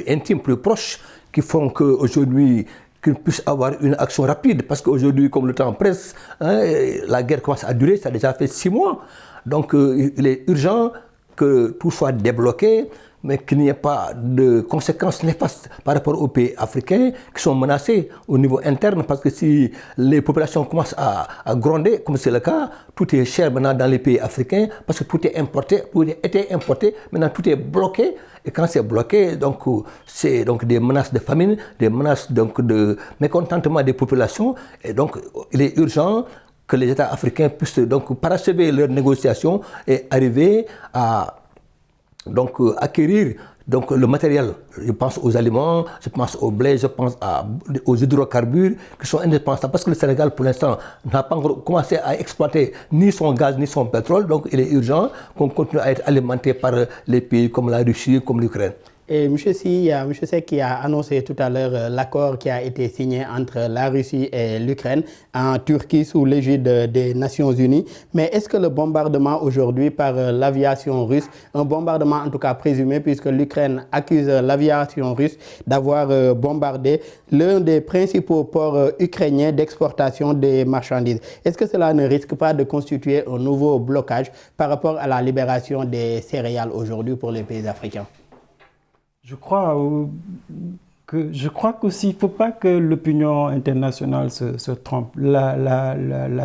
intimes, plus proches, qui font qu'aujourd'hui, qu'ils puissent avoir une action rapide. Parce qu'aujourd'hui, comme le temps presse, la guerre commence à durer, ça a déjà fait 6 mois. Donc il est urgent que tout soit débloqué, mais qu'il n'y ait pas de conséquences néfastes par rapport aux pays africains qui sont menacés au niveau interne. Parce que si les populations commencent à gronder, comme c'est le cas, tout est cher maintenant dans les pays africains, parce que tout est importé, tout était importé, maintenant tout est bloqué. Et quand c'est bloqué, c'est des menaces de famine, des menaces de mécontentement des populations. Et donc, il est urgent que les États africains puissent parachever leurs négociations et arriver à acquérir le matériel. Je pense aux aliments, je pense au blé, je pense aux hydrocarbures qui sont indispensables parce que le Sénégal pour l'instant n'a pas encore commencé à exploiter ni son gaz ni son pétrole. Donc il est urgent qu'on continue à être alimenté par les pays comme la Russie, comme l'Ukraine. Et M. Seck qui a annoncé tout à l'heure l'accord qui a été signé entre la Russie et l'Ukraine en Turquie sous l'égide des Nations Unies. Mais est-ce que le bombardement aujourd'hui par l'aviation russe, un bombardement en tout cas présumé puisque l'Ukraine accuse l'aviation russe d'avoir bombardé l'un des principaux ports ukrainiens d'exportation des marchandises, est-ce que cela ne risque pas de constituer un nouveau blocage par rapport à la libération des céréales aujourd'hui pour les pays africains? Je crois je crois qu'aussi, il ne faut pas que l'opinion internationale se trompe. La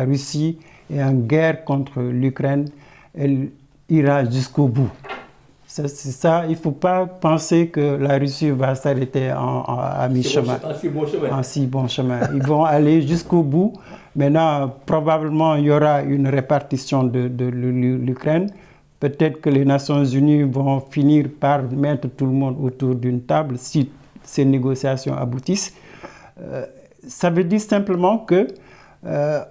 Russie est en guerre contre l'Ukraine, elle ira jusqu'au bout. C'est ça, il ne faut pas penser que la Russie va s'arrêter à mi-chemin. En si bon chemin. Ils vont aller jusqu'au bout. Maintenant, probablement, il y aura une répartition de l'Ukraine. Peut-être que les Nations Unies vont finir par mettre tout le monde autour d'une table si ces négociations aboutissent. Ça veut dire simplement que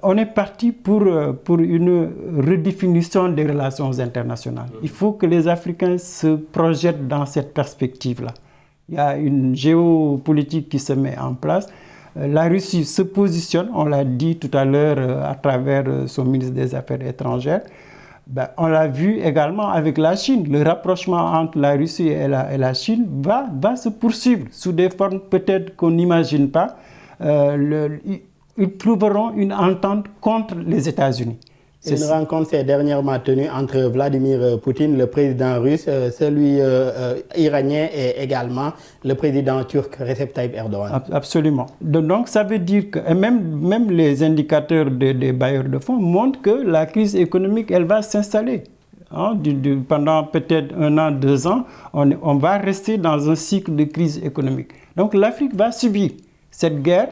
on est parti pour une redéfinition des relations internationales. Il faut que les Africains se projettent dans cette perspective-là. Il y a une géopolitique qui se met en place. La Russie se positionne, on l'a dit tout à l'heure à travers son ministre des Affaires étrangères. On l'a vu également avec la Chine. Le rapprochement entre la Russie et la Chine va se poursuivre sous des formes peut-être qu'on n'imagine pas. Ils trouveront une entente contre les États-Unis. Une rencontre s'est dernièrement tenue entre Vladimir Poutine, le président russe, celui iranien et également le président turc Recep Tayyip Erdogan. Absolument. Donc ça veut dire que même les indicateurs des bailleurs de fonds montrent que la crise économique, elle va s'installer. Pendant peut-être 1 an, 2 ans, on va rester dans un cycle de crise économique. Donc l'Afrique va subir cette guerre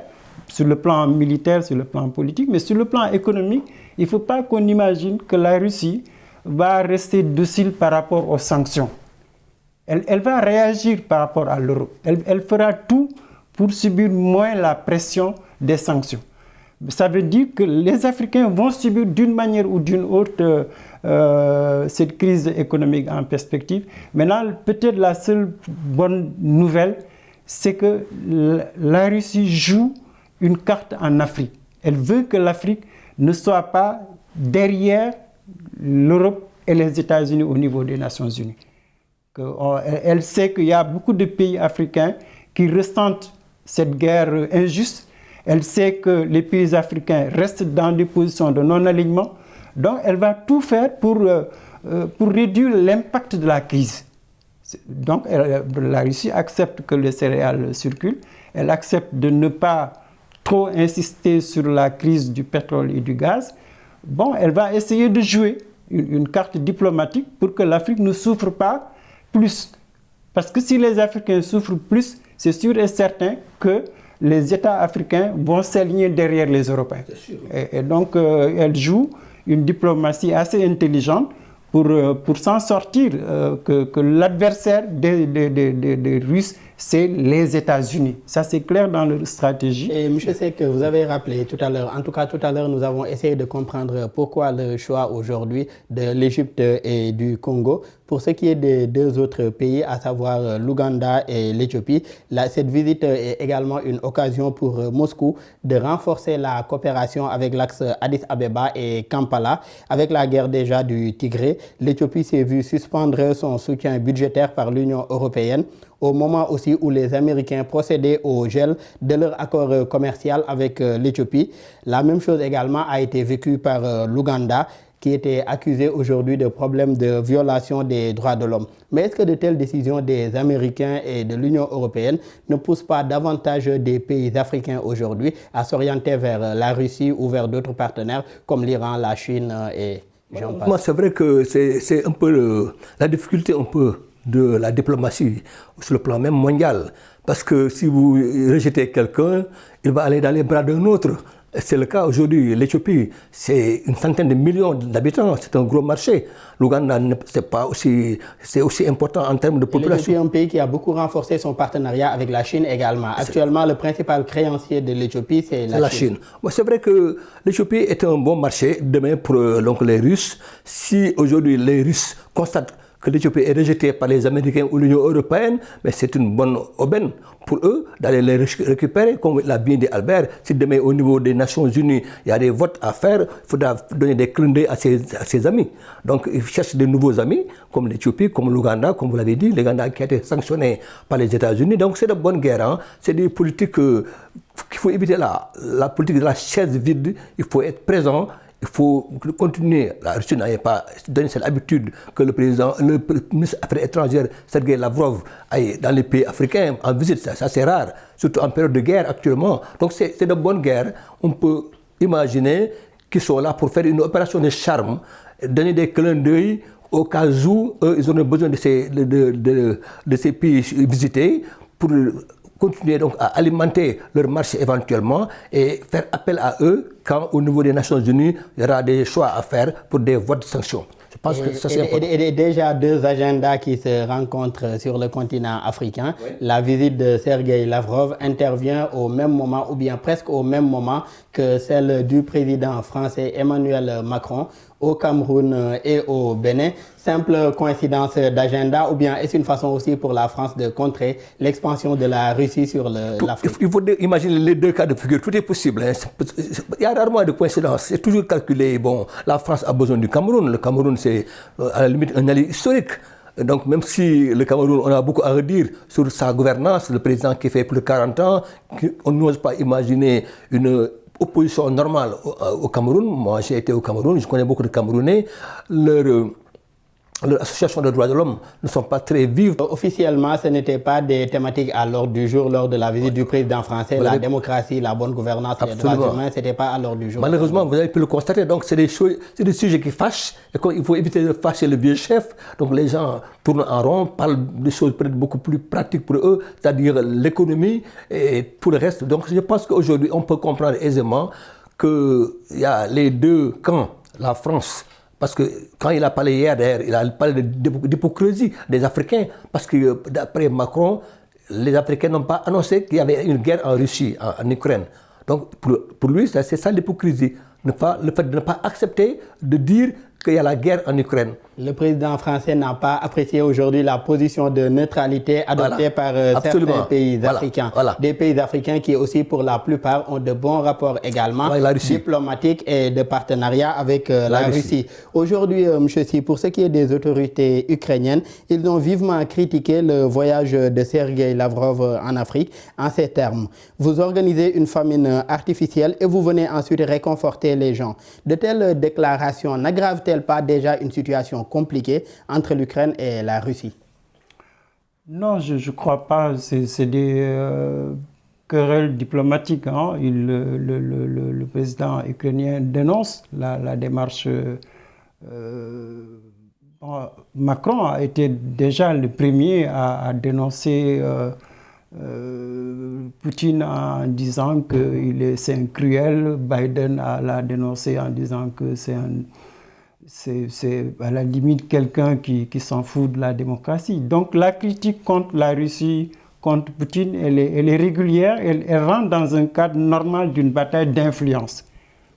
sur le plan militaire, sur le plan politique, mais sur le plan économique, il ne faut pas qu'on imagine que la Russie va rester docile par rapport aux sanctions. Elle va réagir par rapport à l'euro. Elle fera tout pour subir moins la pression des sanctions. Ça veut dire que les Africains vont subir d'une manière ou d'une autre cette crise économique en perspective. Maintenant, peut-être la seule bonne nouvelle, c'est que la Russie joue une carte en Afrique. Elle veut que l'Afrique ne soit pas derrière l'Europe et les États-Unis au niveau des Nations Unies. Elle sait qu'il y a beaucoup de pays africains qui ressentent cette guerre injuste. Elle sait que les pays africains restent dans des positions de non-alignement. Donc, elle va tout faire pour réduire l'impact de la crise. Donc, la Russie accepte que les céréales circulent. Elle accepte de ne pas trop insister sur la crise du pétrole et du gaz. Elle va essayer de jouer une carte diplomatique pour que l'Afrique ne souffre pas plus. Parce que si les Africains souffrent plus, c'est sûr et certain que les États africains vont s'aligner derrière les Européens. Et donc, elle joue une diplomatie assez intelligente pour s'en sortir, que l'adversaire des Russes, c'est les États-Unis. Ça, c'est clair dans leur stratégie. Et M. Seck, vous avez rappelé tout à l'heure, en tout cas tout à l'heure, nous avons essayé de comprendre pourquoi le choix aujourd'hui de l'Égypte et du Congo. Pour ce qui est des 2 autres pays, à savoir l'Ouganda et l'Éthiopie, cette visite est également une occasion pour Moscou de renforcer la coopération avec l'axe Addis Abeba et Kampala. Avec la guerre déjà du Tigré, l'Éthiopie s'est vue suspendre son soutien budgétaire par l'Union européenne au moment aussi où les Américains procédaient au gel de leur accord commercial avec l'Éthiopie. La même chose également a été vécue par l'Ouganda, qui était accusé aujourd'hui de problèmes de violation des droits de l'homme. Mais est-ce que de telles décisions des Américains et de l'Union européenne ne poussent pas davantage des pays africains aujourd'hui à s'orienter vers la Russie ou vers d'autres partenaires comme l'Iran, la Chine et j'en passe? Moi, c'est vrai que c'est un peu la difficulté un peu de la diplomatie sur le plan même mondial. Parce que si vous rejetez quelqu'un, il va aller dans les bras d'un autre. C'est le cas aujourd'hui. L'Éthiopie, c'est une centaine de millions d'habitants. C'est un gros marché. L'Ouganda, c'est aussi important en termes de population. L'Éthiopie est un pays qui a beaucoup renforcé son partenariat avec la Chine également. Actuellement, le principal créancier de l'Éthiopie, c'est la Chine. C'est vrai que l'Éthiopie est un bon marché demain pour les Russes. Si aujourd'hui les Russes constatent que l'Éthiopie est rejetée par les Américains ou l'Union européenne, mais c'est une bonne aubaine pour eux d'aller les récupérer, comme l'a bien dit Albert. Si demain au niveau des Nations Unies, il y a des votes à faire, il faudra donner des clins d'œil à ses amis. Donc ils cherchent de nouveaux amis, comme l'Éthiopie, comme l'Ouganda, comme vous l'avez dit, l'Ouganda qui a été sanctionné par les États-Unis. Donc c'est de bonne guerre, hein. C'est des politiques qu'il faut éviter là. La politique de la chaise vide, il faut être présent. il faut continuer. La Russie n'avait pas donné cette habitude que le ministre des Affaires étrangères, Sergei Lavrov, aille dans les pays africains en visite. Ça c'est rare, surtout en période de guerre actuellement. Donc c'est de bonne guerre. On peut imaginer qu'ils sont là pour faire une opération de charme, donner des clins d'œil au cas où ils auraient besoin de ces pays visités pour continuer donc à alimenter leur marché éventuellement et faire appel à eux quand au niveau des Nations Unies il y aura des choix à faire pour des votes de sanctions. Je pense que ça c'est important. Et déjà deux agendas qui se rencontrent sur le continent africain. Oui. La visite de Sergei Lavrov intervient au même moment ou bien presque au même moment que celle du président français Emmanuel Macron au Cameroun et au Bénin. Simple coïncidence d'agenda ou bien est-ce une façon aussi pour la France de contrer l'expansion de la Russie sur l'Afrique? Il faut imaginer les deux cas de figure, tout est possible. Hein. Il y a rarement de coïncidence, c'est toujours calculé. Bon, la France a besoin du Cameroun, le Cameroun c'est à la limite un allié historique. Donc même si le Cameroun, on a beaucoup à redire sur sa gouvernance, le président qui fait plus de 40 ans, on n'ose pas imaginer une opposition normale au Cameroun. Moi j'ai été au Cameroun, je connais beaucoup de Camerounais. Les associations de droits de l'homme ne sont pas très vives. Officiellement, ce n'était pas des thématiques à l'ordre du jour lors de la visite du président français. La démocratie, la bonne gouvernance, les droits humains, ce n'était pas à l'ordre du jour. Malheureusement, vous avez pu le constater. Donc, c'est des sujets qui fâchent. Et il faut éviter de fâcher le vieux chef. Donc, les gens tournent en rond, parlent des choses peut-être beaucoup plus pratiques pour eux, c'est-à-dire l'économie et tout le reste. Donc, je pense qu'aujourd'hui, on peut comprendre aisément qu'il y a les deux camps, la France. Parce que quand il a parlé hier, il a parlé d'hypocrisie des Africains. Parce que d'après Macron, les Africains n'ont pas annoncé qu'il y avait une guerre en Russie, en Ukraine. Donc pour lui, c'est ça l'hypocrisie. Le fait de ne pas accepter de dire qu'il y a la guerre en Ukraine. Le président français n'a pas apprécié aujourd'hui la position de neutralité adoptée par certains pays africains. Des pays africains qui aussi pour la plupart ont de bons rapports également diplomatiques et de partenariat avec la Russie. Aujourd'hui, M. Sy, pour ce qui est des autorités ukrainiennes, ils ont vivement critiqué le voyage de Sergei Lavrov en Afrique en ces termes. Vous organisez une famine artificielle et vous venez ensuite réconforter les gens. De telles déclarations n'aggravent-elles pas déjà une situation compliquée entre l'Ukraine et la Russie? Non, je ne crois pas. C'est des querelles diplomatiques. Hein. Le président ukrainien dénonce la démarche. Macron a été déjà le premier à dénoncer Poutine en disant que c'est un cruel. Biden l'a dénoncé en disant que c'est à la limite quelqu'un qui s'en fout de la démocratie. Donc la critique contre la Russie, contre Poutine, elle est régulière, elle rentre dans un cadre normal d'une bataille d'influence.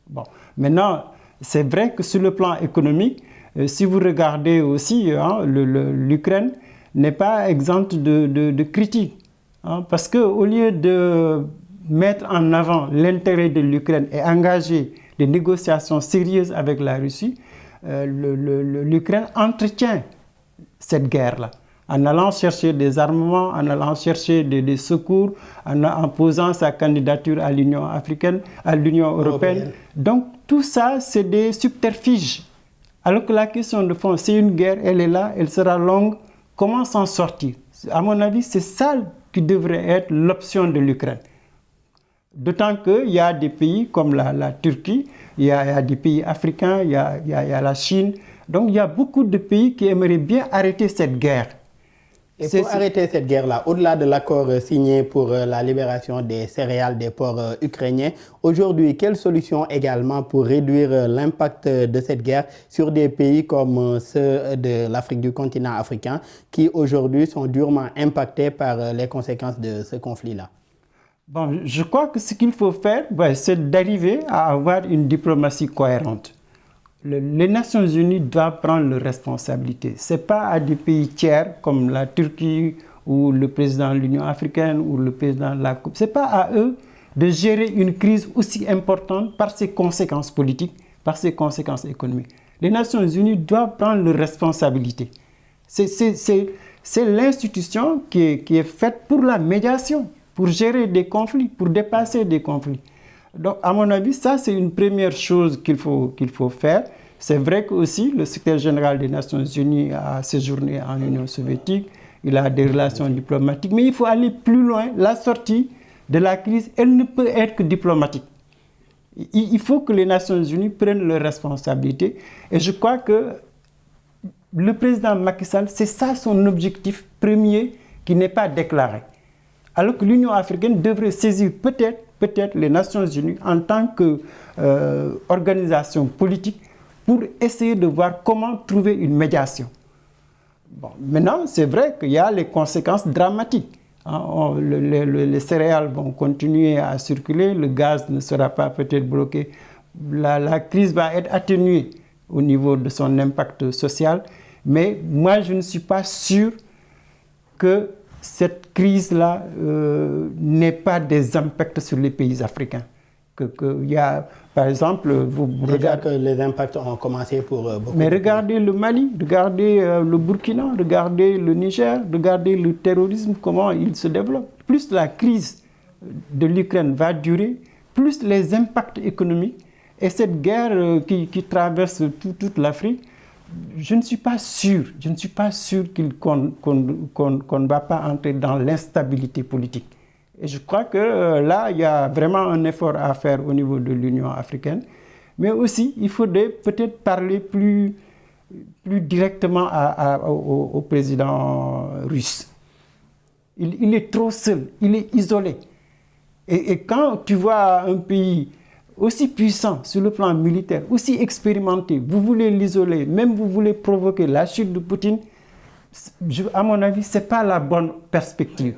Bon. Maintenant, c'est vrai que sur le plan économique, si vous regardez aussi, hein, l'Ukraine n'est pas exempte de critiques. Hein, parce qu'au lieu de mettre en avant l'intérêt de l'Ukraine et engager des négociations sérieuses avec la Russie, l'Ukraine entretient cette guerre-là, en allant chercher des armements, en allant chercher des secours, en posant sa candidature à l'Union africaine, à l'Union européenne. Donc tout ça, c'est des subterfuges. Alors que la question de fond, c'est une guerre, elle est là, elle sera longue. Comment s'en sortir? À mon avis, c'est ça qui devrait être l'option de l'Ukraine. D'autant qu'il y a des pays comme la Turquie, il y a des pays africains, il y a la Chine. Donc il y a beaucoup de pays qui aimeraient bien arrêter cette guerre. Et pour arrêter cette guerre-là, au-delà de l'accord signé pour la libération des céréales des ports ukrainiens, aujourd'hui, quelle solution également pour réduire l'impact de cette guerre sur des pays comme ceux de l'Afrique, du continent africain, qui aujourd'hui sont durement impactés par les conséquences de ce conflit-là? Bon, je crois que ce qu'il faut faire, c'est d'arriver à avoir une diplomatie cohérente. Les Nations Unies doivent prendre leurs responsabilités. Ce n'est pas à des pays tiers comme la Turquie ou le président de l'Union africaine ou le président de la Coupe. Ce n'est pas à eux de gérer une crise aussi importante par ses conséquences politiques, par ses conséquences économiques. Les Nations Unies doivent prendre leurs responsabilités. C'est l'institution qui est faite pour la médiation, pour gérer des conflits, pour dépasser des conflits. Donc, à mon avis, ça, c'est une première chose qu'il faut faire. C'est vrai que aussi le secrétaire général des Nations Unies a séjourné en Union soviétique, il a des relations diplomatiques, mais il faut aller plus loin. La sortie de la crise, elle ne peut être que diplomatique. Il faut que les Nations Unies prennent leurs responsabilités. Et je crois que le président Macky Sall, c'est ça son objectif premier qui n'est pas déclaré. Alors que l'Union africaine devrait saisir peut-être les Nations Unies en tant qu'organisation politique pour essayer de voir comment trouver une médiation. Bon, maintenant, c'est vrai qu'il y a les conséquences dramatiques. Les céréales vont continuer à circuler, le gaz ne sera pas peut-être bloqué. La crise va être atténuée au niveau de son impact social. Mais moi, je ne suis pas sûr que cette crise-là n'ait pas des impacts sur les pays africains. Il y a, par exemple, déjà que les impacts ont commencé pour beaucoup. Mais regardez le Mali, regardez le Burkina, regardez le Niger, regardez le terrorisme, comment il se développe. Plus la crise de l'Ukraine va durer, plus les impacts économiques et cette guerre qui traverse toute l'Afrique, je ne suis pas sûr qu'on ne va pas entrer dans l'instabilité politique. Et je crois que là, il y a vraiment un effort à faire au niveau de l'Union africaine. Mais aussi, il faudrait peut-être parler plus directement au président russe. Il est trop seul, il est isolé. Et quand tu vois un pays aussi puissant sur le plan militaire, aussi expérimenté, vous voulez l'isoler, même vous voulez provoquer la chute de Poutine, à mon avis, ce n'est pas la bonne perspective.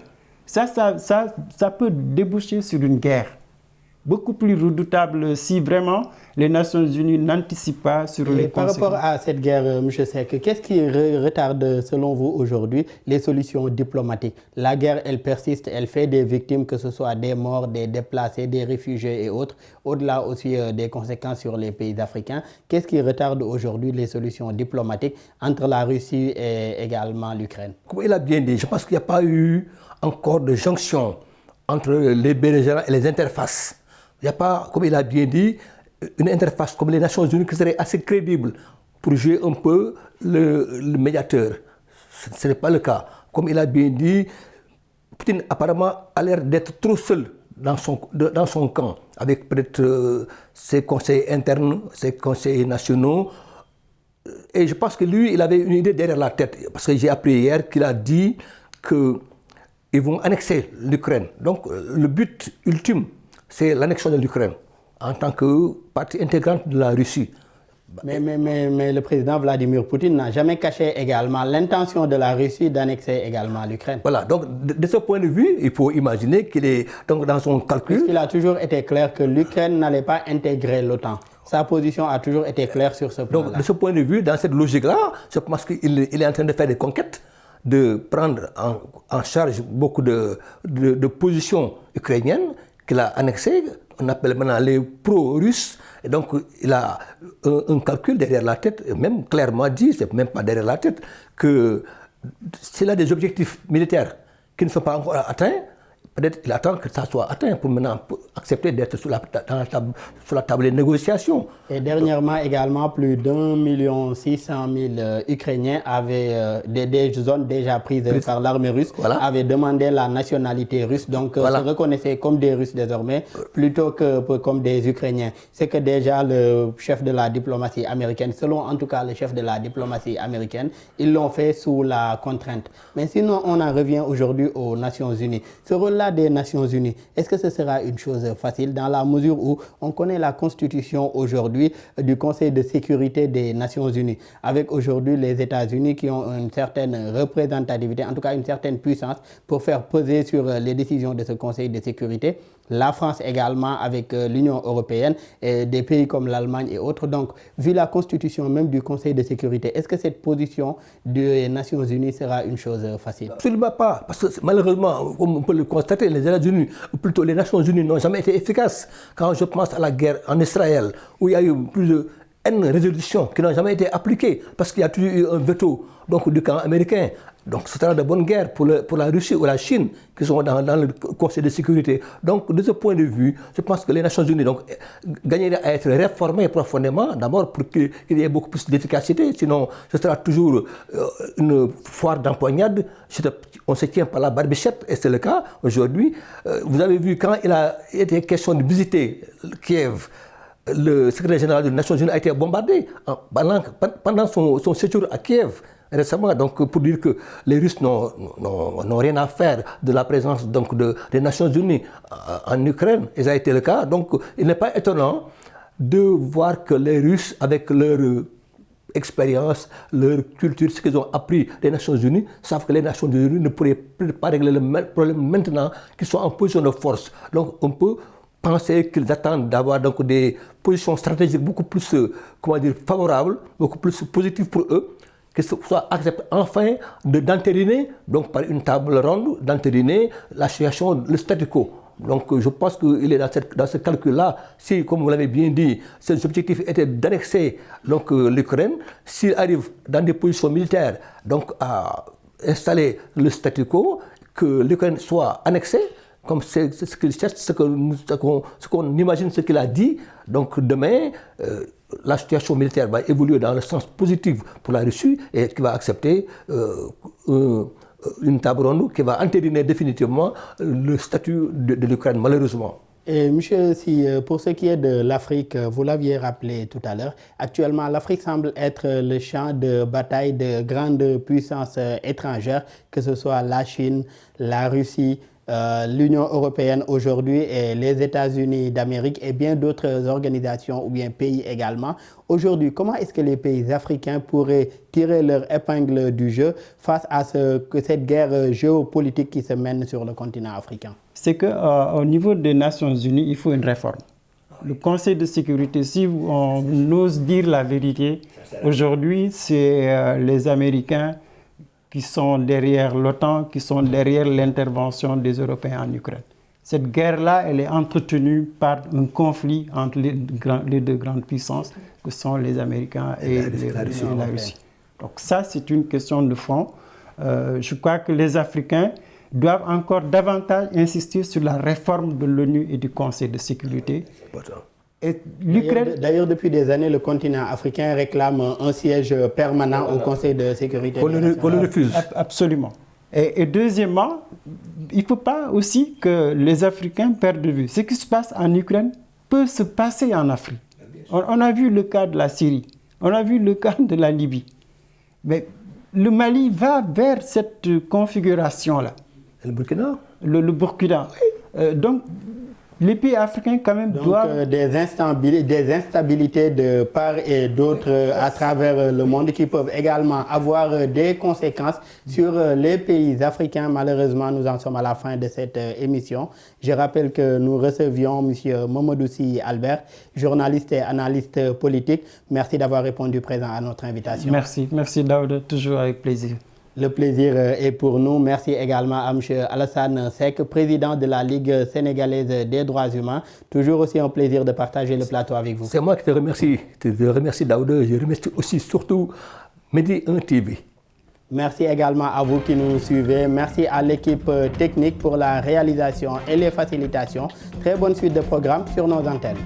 Ça peut déboucher sur une guerre beaucoup plus redoutable si vraiment les Nations Unies n'anticipent pas sur les conséquences. Par rapport à cette guerre, M. Seck, qu'est-ce qui retarde, selon vous, aujourd'hui, les solutions diplomatiques? La guerre, elle persiste, elle fait des victimes, que ce soit des morts, des déplacés, des réfugiés et autres, au-delà aussi des conséquences sur les pays africains. Qu'est-ce qui retarde aujourd'hui les solutions diplomatiques entre la Russie et également l'Ukraine? Comme il a bien dit, je pense qu'il n'y a pas eu encore de jonction entre les belligérants et les interfaces. Il n'y a pas, comme il a bien dit, une interface comme les Nations Unies qui serait assez crédible pour jouer un peu le médiateur. Ce n'est pas le cas. Comme il a bien dit, Poutine apparemment a l'air d'être trop seul dans son camp, avec peut-être ses conseils internes, ses conseils nationaux. Et je pense que lui, il avait une idée derrière la tête. Parce que j'ai appris hier qu'il a dit qu'ils vont annexer l'Ukraine. Donc le but ultime, c'est l'annexion de l'Ukraine en tant que partie intégrante de la Russie. Mais le président Vladimir Poutine n'a jamais caché également l'intention de la Russie d'annexer également l'Ukraine. Voilà, donc de ce point de vue, il faut imaginer qu'il est donc dans son calcul. Il a toujours été clair que l'Ukraine n'allait pas intégrer l'OTAN. Sa position a toujours été claire sur ce point-là. Donc de ce point de vue, dans cette logique-là, je pense qu'il est en train de faire des conquêtes, de prendre en charge beaucoup de positions ukrainiennes qu'il a annexées. On appelle maintenant les pro-russes. Et donc, il a un calcul derrière la tête, et même clairement dit, c'est même pas derrière la tête, que s'il a des objectifs militaires qui ne sont pas encore atteints, peut-être qu'il attend que ça soit atteint pour maintenant accepter d'être sur la table des négociations. Et dernièrement également, plus d'1 600 000 Ukrainiens avaient des zones déjà prises par l'armée russe, avaient demandé la nationalité russe, donc se reconnaissaient comme des Russes désormais, plutôt que comme des Ukrainiens. C'est que déjà le chef de la diplomatie américaine, selon en tout cas le chef de la diplomatie américaine, ils l'ont fait sous la contrainte. Mais sinon, on en revient aujourd'hui aux Nations Unies. Ce rôle-là des Nations Unies, est-ce que ce sera une chose facile dans la mesure où on connaît la constitution aujourd'hui du Conseil de sécurité des Nations Unies, avec aujourd'hui les États-Unis qui ont une certaine représentativité, en tout cas une certaine puissance pour faire peser sur les décisions de ce Conseil de sécurité. La France également avec l'Union européenne et des pays comme l'Allemagne et autres. Donc, vu la constitution même du Conseil de sécurité, est-ce que cette position des Nations Unies sera une chose facile? Absolument pas. Parce que malheureusement, comme on peut le constater, les États-Unis, ou plutôt les Nations Unies, n'ont jamais été efficaces. Quand je pense à la guerre en Israël, où il y a eu plus de N résolutions qui n'ont jamais été appliquées parce qu'il y a toujours eu un veto donc, du camp américain. Donc, ce sera de bonne guerre pour la Russie ou la Chine qui sont dans le Conseil de sécurité. Donc, de ce point de vue, je pense que les Nations Unies gagneraient à être réformées profondément, d'abord pour qu'il y ait beaucoup plus d'efficacité. Sinon, ce sera toujours une foire d'empoignade. On se tient par la barbichette, et c'est le cas aujourd'hui. Vous avez vu, quand il a été question de visiter Kiev, le secrétaire général des Nations Unies a été bombardé pendant son séjour à Kiev récemment, donc pour dire que les Russes n'ont rien à faire de la présence donc, des Nations Unies en Ukraine, et ça a été le cas. Donc il n'est pas étonnant de voir que les Russes, avec leur expérience, leur culture, ce qu'ils ont appris des Nations Unies, savent que les Nations Unies ne pourraient pas régler le problème maintenant qu'ils sont en position de force. Donc on peut penser qu'ils attendent d'avoir donc des positions stratégiques beaucoup plus favorables, beaucoup plus positives pour eux, que ce soit accepté enfin d'entériner, donc par une table ronde, d'entériner la situation, le statu quo. Donc je pense qu'il est dans ce calcul-là, si, comme vous l'avez bien dit, ses objectifs étaient d'annexer l'Ukraine, s'il arrive dans des positions militaires donc, à installer le statu quo, que l'Ukraine soit annexée, comme c'est ce qu'il cherche, ce qu'on imagine, ce qu'il a dit. Donc demain, la situation militaire va évoluer dans le sens positif pour la Russie et qui va accepter une table ronde qui va entériner définitivement le statut de l'Ukraine, malheureusement. Et monsieur, pour ce qui est de l'Afrique, vous l'aviez rappelé tout à l'heure, actuellement l'Afrique semble être le champ de bataille de grandes puissances étrangères, que ce soit la Chine, la Russie, l'Union européenne aujourd'hui et les États-Unis d'Amérique et bien d'autres organisations ou bien pays également. Aujourd'hui, comment est-ce que les pays africains pourraient tirer leur épingle du jeu face à cette guerre géopolitique qui se mène sur le continent africain? C'est qu'au niveau des Nations Unies, il faut une réforme. Le Conseil de sécurité, si on ose dire la vérité, aujourd'hui, c'est les Américains qui sont derrière l'OTAN, qui sont derrière l'intervention des Européens en Ukraine. Cette guerre-là, elle est entretenue par un conflit entre les deux grandes puissances, que sont les Américains et la Russie. Donc ça, c'est une question de fond. Je crois que les Africains doivent encore davantage insister sur la réforme de l'ONU et du Conseil de sécurité. D'ailleurs, depuis des années, le continent africain réclame un siège permanent au Conseil de sécurité. Qu'on le refuse. Absolument. Et deuxièmement, il ne faut pas aussi que les Africains perdent de vue. Ce qui se passe en Ukraine peut se passer en Afrique. On a vu le cas de la Syrie, on a vu le cas de la Libye. Mais le Mali va vers cette configuration-là. Le Burkina. Le Burkina. Donc, les pays africains quand même doivent... des instabilités de part et d'autre à travers le monde qui peuvent également avoir des conséquences sur les pays africains. Malheureusement, nous en sommes à la fin de cette émission. Je rappelle que nous recevions M. Mamadou Sy Albert, journaliste et analyste politique. Merci d'avoir répondu présent à notre invitation. Merci Daouda, toujours avec plaisir. Le plaisir est pour nous. Merci également à M. Alassane Seck, président de la Ligue sénégalaise des droits humains. Toujours aussi un plaisir de partager le plateau avec vous. C'est moi qui te remercie. Je te remercie Daouda. Je remercie aussi surtout Medi 1 TV. Merci également à vous qui nous suivez. Merci à l'équipe technique pour la réalisation et les facilitations. Très bonne suite de programme sur nos antennes.